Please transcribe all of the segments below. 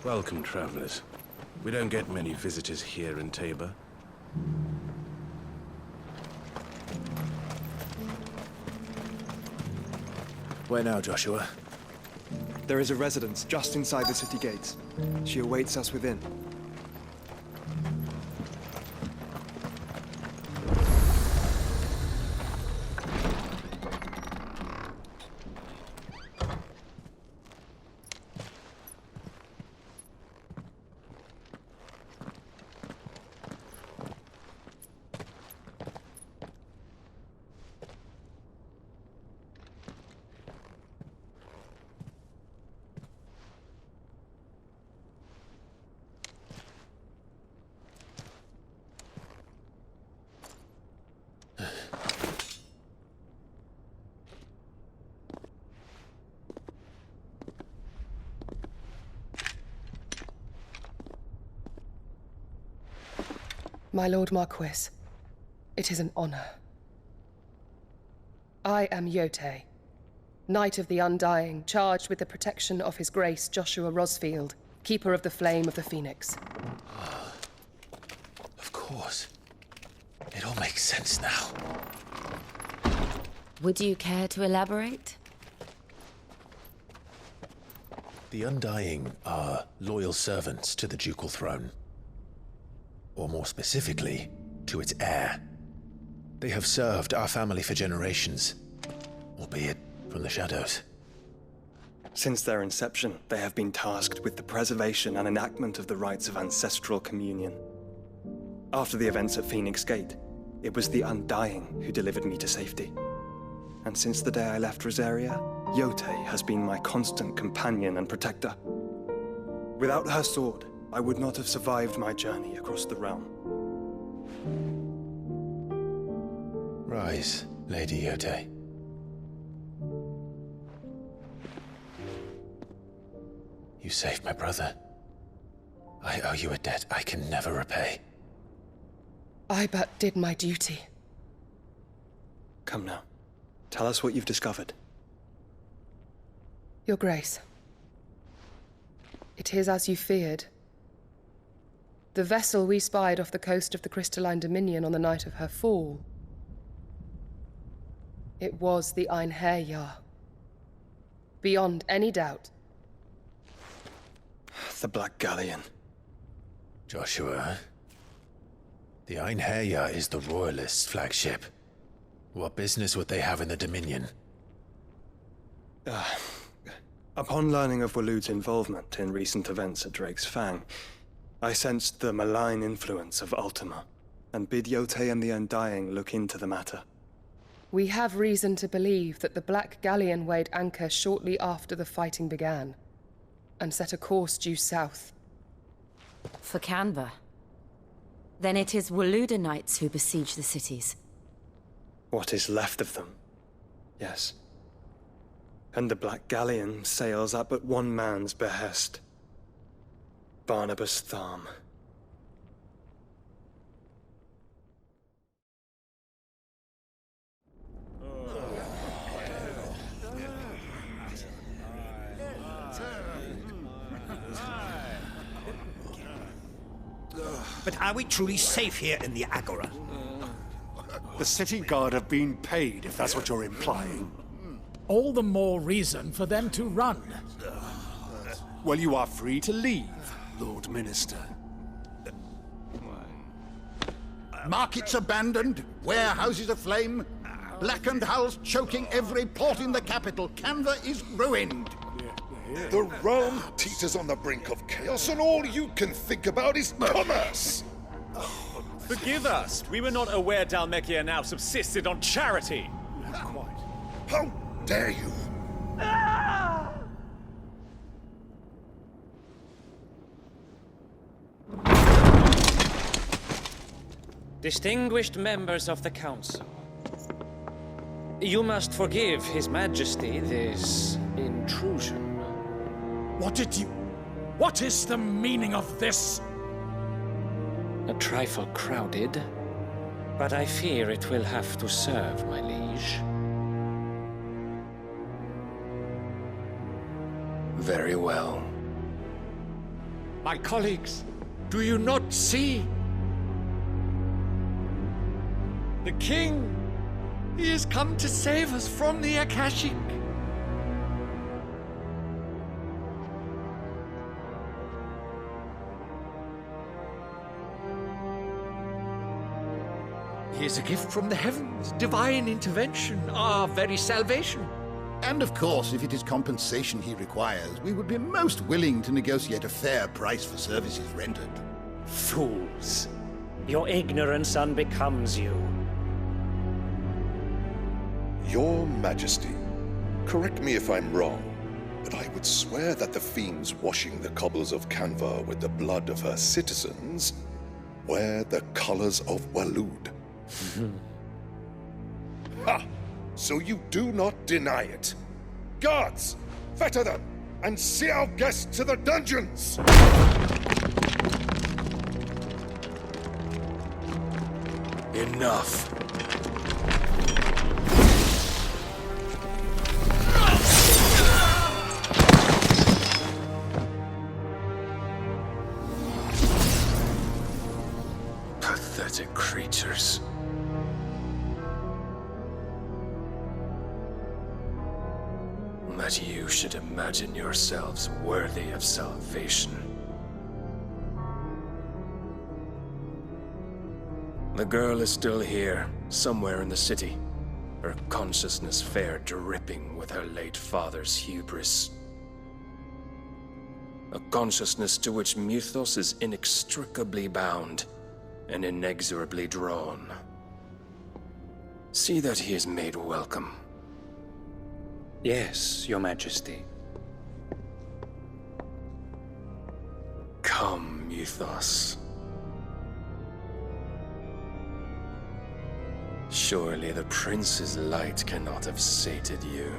Welcome, travelers. We don't get many visitors here in Tabor. Where now, Joshua? There is a residence just inside the city gates. She awaits us within. My Lord Marquis, it is an honor. I am Yote, Knight of the Undying, charged with the protection of His Grace Joshua Rosfield, Keeper of the Flame of the Phoenix. Of course. It all makes sense now. Would you care to elaborate? The Undying are loyal servants to the ducal throne. Or more specifically, to its heir. They have served our family for generations, albeit from the shadows. Since their inception, they have been tasked with the preservation and enactment of the rites of ancestral communion. After the events at Phoenix Gate, it was the Undying who delivered me to safety. And since the day I left Rosaria, Yote has been my constant companion and protector. Without her sword, I would not have survived my journey across the realm. Rise, Lady Yote. You saved my brother. I owe you a debt I can never repay. I but did my duty. Come now. Tell us what you've discovered. Your Grace. It is as you feared. The vessel we spied off the coast of the Crystalline Dominion on the night of her fall. It was the Einherjar. Beyond any doubt. The Black Galleon. Joshua, the Einherjar is the Royalists' flagship. What business would they have in the Dominion? Upon learning of Waloed's involvement in recent events at Drake's Fang, I sensed the malign influence of Ultima, and bid Yote and the Undying look into the matter. We have reason to believe that the Black Galleon weighed anchor shortly after the fighting began, and set a course due south. For Canva. Then it is Waloeda Knights who besiege the cities. What is left of them, yes. And the Black Galleon sails at but one man's behest. Barnabas Tharm. But are we truly safe here in the Agora? The city guard have been paid, if that's what you're implying. All the more reason for them to run. Well, you are free to leave, Lord Minister. Markets abandoned, warehouses aflame, blackened hulls choking every port in the capital. Canva is ruined. The realm teeters on the brink of chaos, and all you can think about is commerce! Forgive us! We were not aware Dhalmekia now subsisted on charity! How dare you! Distinguished members of the Council, you must forgive His Majesty this intrusion. What is the meaning of this? A trifle crowded, but I fear it will have to serve, my liege. Very well. My colleagues, do you not see? The king! He has come to save us from the Akashic! He is a gift from the heavens, divine intervention, our very salvation. And of course, if it is compensation he requires, we would be most willing to negotiate a fair price for services rendered. Fools! Your ignorance unbecomes you. Your Majesty, correct me if I'm wrong, but I would swear that the fiends washing the cobbles of Canva with the blood of her citizens wear the colors of Waloed. Ha! So you do not deny it. Guards, fetter them, and see our guests to the dungeons! Enough. Pathetic creatures. That you should imagine yourselves worthy of salvation. The girl is still here, somewhere in the city, her consciousness fair dripping with her late father's hubris. A consciousness to which Mythos is inextricably bound and inexorably drawn. See that he is made welcome. Yes, Your Majesty. Come, Mythos. Surely the prince's light cannot have sated you.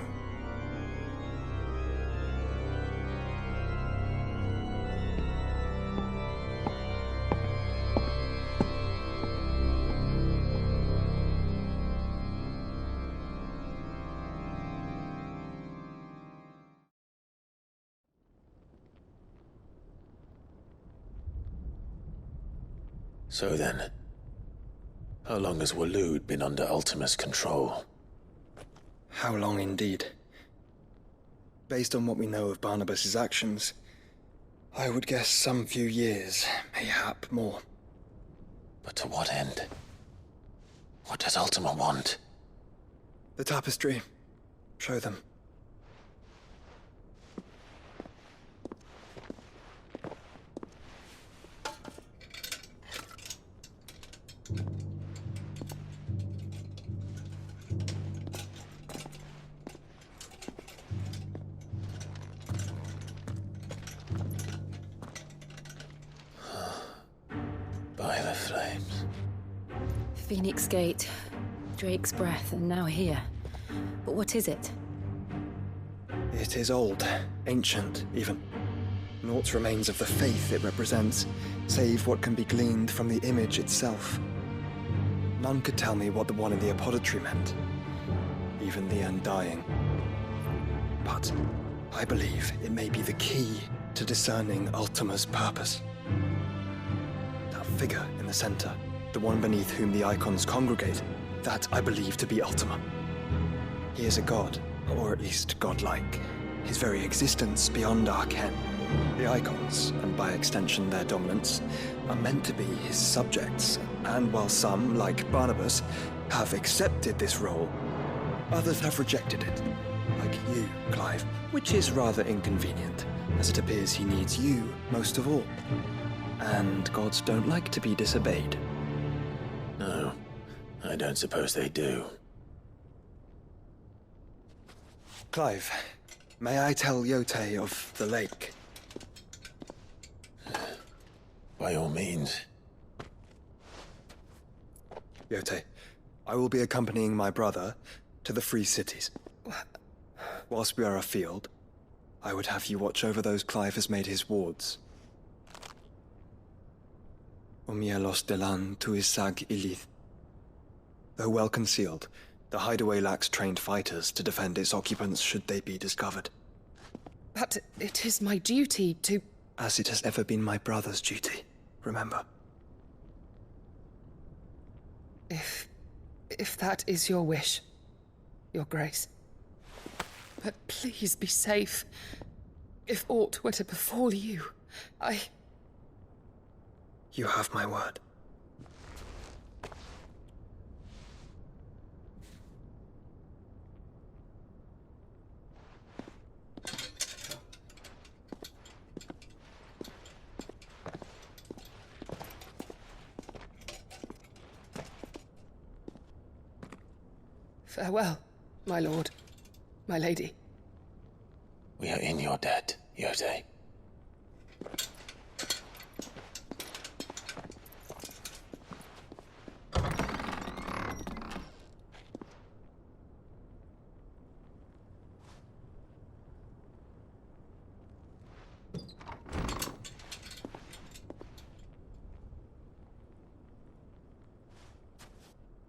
So then, how long has Waloed been under Ultima's control? How long indeed? Based on what we know of Barnabas's actions, I would guess some few years, mayhap more. But to what end? What does Ultima want? The tapestry. Show them. By the flames. Phoenix Gate, Drake's Breath, and now here. But what is it? It is old, ancient, even. Naught remains of the faith it represents, save what can be gleaned from the image itself. None could tell me what the one in the apothecary meant, even the Undying. But I believe it may be the key to discerning Ultima's purpose. That figure in the center, the one beneath whom the icons congregate, that I believe to be Ultima. He is a god, or at least godlike, his very existence beyond our ken. The icons, and by extension their dominants, are meant to be his subjects, and while some, like Barnabas, have accepted this role, others have rejected it, like you, Clive, which is rather inconvenient, as it appears he needs you most of all. And gods don't like to be disobeyed. No, I don't suppose they do. Clive, may I tell Yote of the lake? By all means. Yote, I will be accompanying my brother to the Free Cities. Whilst we are afield, I would have you watch over those Clive has made his wards. Omielos delan tuisag ilith. Though well concealed, the hideaway lacks trained fighters to defend its occupants should they be discovered. But it is my duty to... as it has ever been my brother's duty, remember? If that is your wish, Your Grace. But please be safe. If aught were to befall you, You have my word. Farewell, my lord, my lady. We are in your debt, Yotei.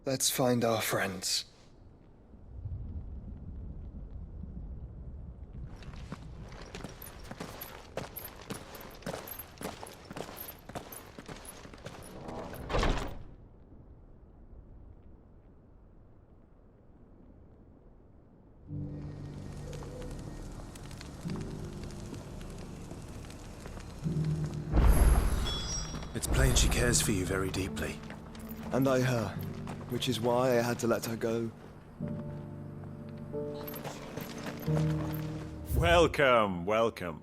Let's find our friends. It's plain she cares for you very deeply. And I her, which is why I had to let her go. Welcome, welcome.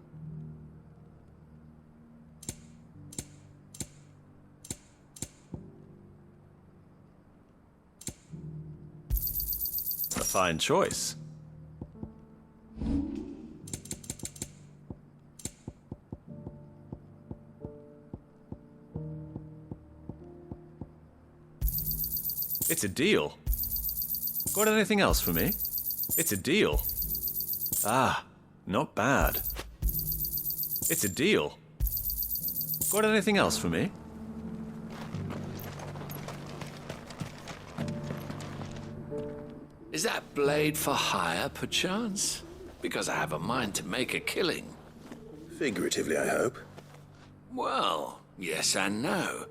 A fine choice. It's a deal. Got anything else for me? It's a deal. Ah, not bad. It's a deal. Got anything else for me? Is that blade for hire, perchance? Because I have a mind to make a killing. Figuratively, I hope. Well, yes and no.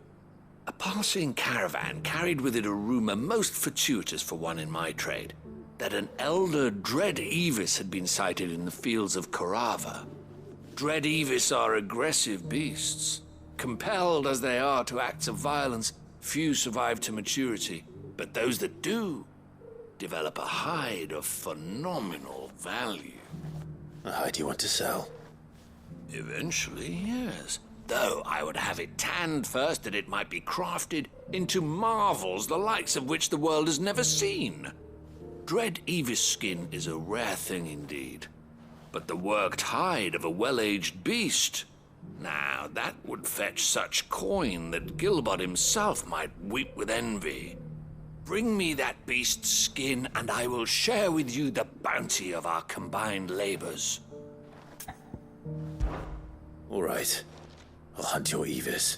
A passing caravan carried with it a rumor most fortuitous for one in my trade, that an elder Dread Evis had been sighted in the fields of Carava. Dread Evis are aggressive beasts. Compelled as they are to acts of violence, few survive to maturity, but those that do develop a hide of phenomenal value. A hide you want to sell? Eventually, yes. Though I would have it tanned first that it might be crafted into marvels the likes of which the world has never seen. Dread Evis skin is a rare thing indeed. But the worked hide of a well-aged beast, now that would fetch such coin that Gilbert himself might weep with envy. Bring me that beast's skin and I will share with you the bounty of our combined labors. All right. I'll hunt your Evis.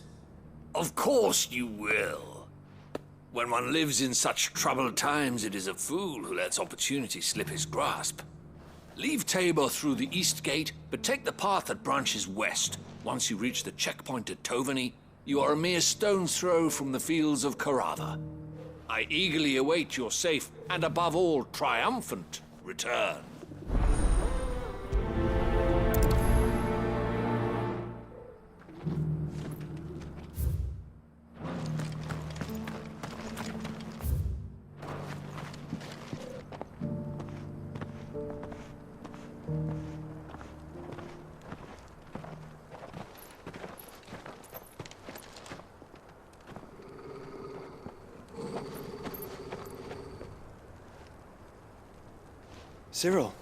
Of course you will. When one lives in such troubled times, it is a fool who lets opportunity slip his grasp. Leave Tabor through the east gate, but take the path that branches west. Once you reach the checkpoint at Tovany, you are a mere stone's throw from the fields of Carava. I eagerly await your safe, and above all, triumphant return. Cyril.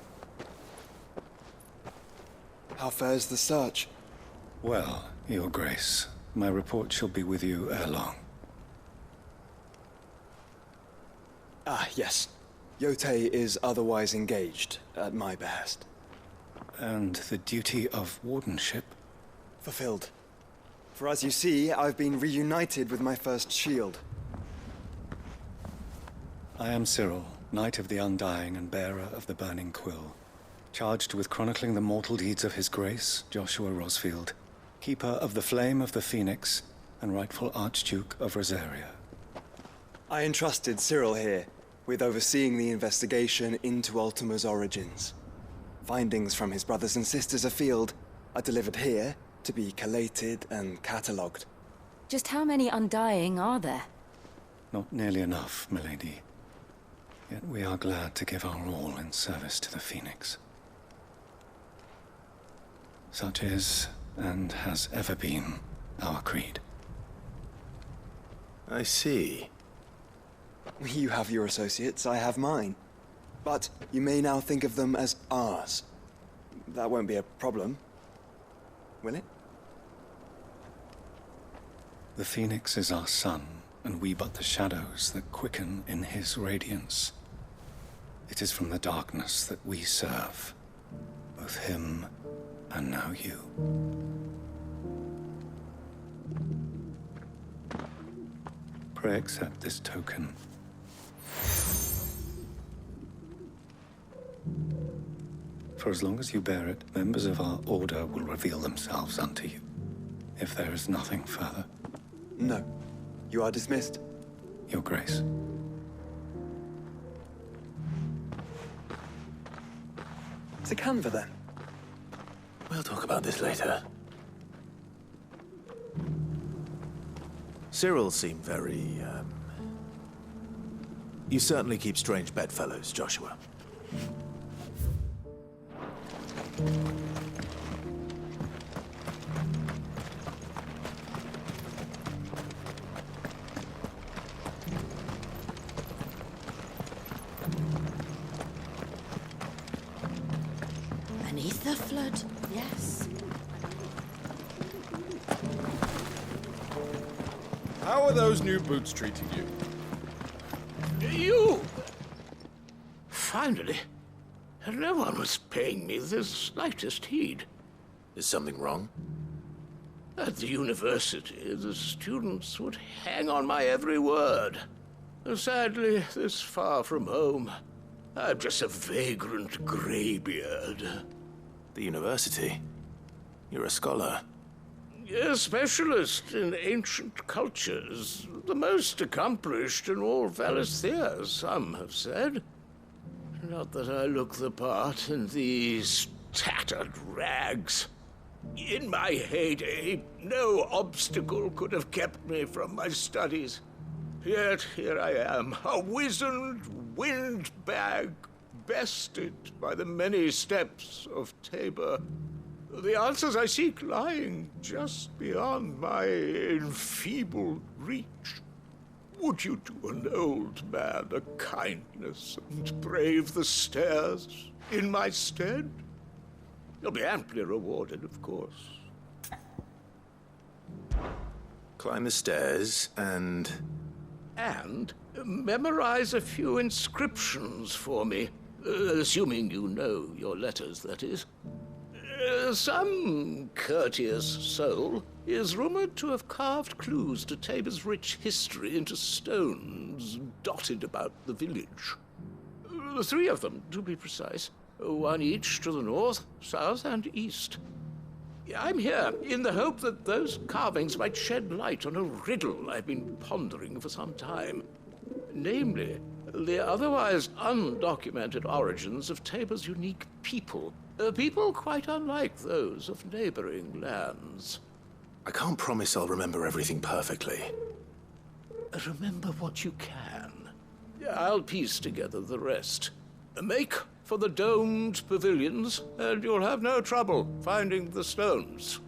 How fares the search? Well, Your Grace, my report shall be with you ere long. Ah, yes. Yotei is otherwise engaged, at my behest. And the duty of wardenship? Fulfilled. For as you see, I've been reunited with my first shield. I am Cyril, Knight of the Undying and bearer of the Burning Quill, charged with chronicling the mortal deeds of His Grace, Joshua Rosfield, keeper of the Flame of the Phoenix and rightful Archduke of Rosaria. I entrusted Cyril here with overseeing the investigation into Ultima's origins. Findings from his brothers and sisters afield are delivered here to be collated and catalogued. Just how many Undying are there? Not nearly enough, milady. Yet we are glad to give our all in service to the Phoenix. Such is, and has ever been, our creed. I see. You have your associates, I have mine. But you may now think of them as ours. That won't be a problem, will it? The Phoenix is our sun, and we but the shadows that quicken in his radiance. It is from the darkness that we serve, both him and now you. Pray accept this token. For as long as you bear it, members of our order will reveal themselves unto you. If there is nothing further. No. You are dismissed. Your Grace. To Canva, then. We'll talk about this later. Cyril seemed very, You certainly keep strange bedfellows, Joshua. Beneath the flood, yes. How are those new boots treating you? You! Finally. No one was paying me the slightest heed. Is something wrong? At the university, the students would hang on my every word. Sadly, this far from home, I'm just a vagrant greybeard. The university? You're a scholar. A specialist in ancient cultures. The most accomplished in all Valisthea, some have said. Not that I look the part in these tattered rags. In my heyday, no obstacle could have kept me from my studies. Yet here I am, a wizened windbag, bested by the many steps of Tabor. The answers I seek lying just beyond my enfeebled reach. Would you do an old man a kindness and brave the stairs in my stead? You'll be amply rewarded, of course. Climb the stairs and... And memorize a few inscriptions for me. Assuming you know your letters, that is. Some courteous soul is rumored to have carved clues to Tabor's rich history into stones dotted about the village. 3 of them, to be precise. 1 each to the north, south, and east. I'm here in the hope that those carvings might shed light on a riddle I've been pondering for some time. Namely, the otherwise undocumented origins of Tabor's unique people. People quite unlike those of neighboring lands. I can't promise I'll remember everything perfectly. Remember what you can. I'll piece together the rest. Make for the domed pavilions, and you'll have no trouble finding the stones.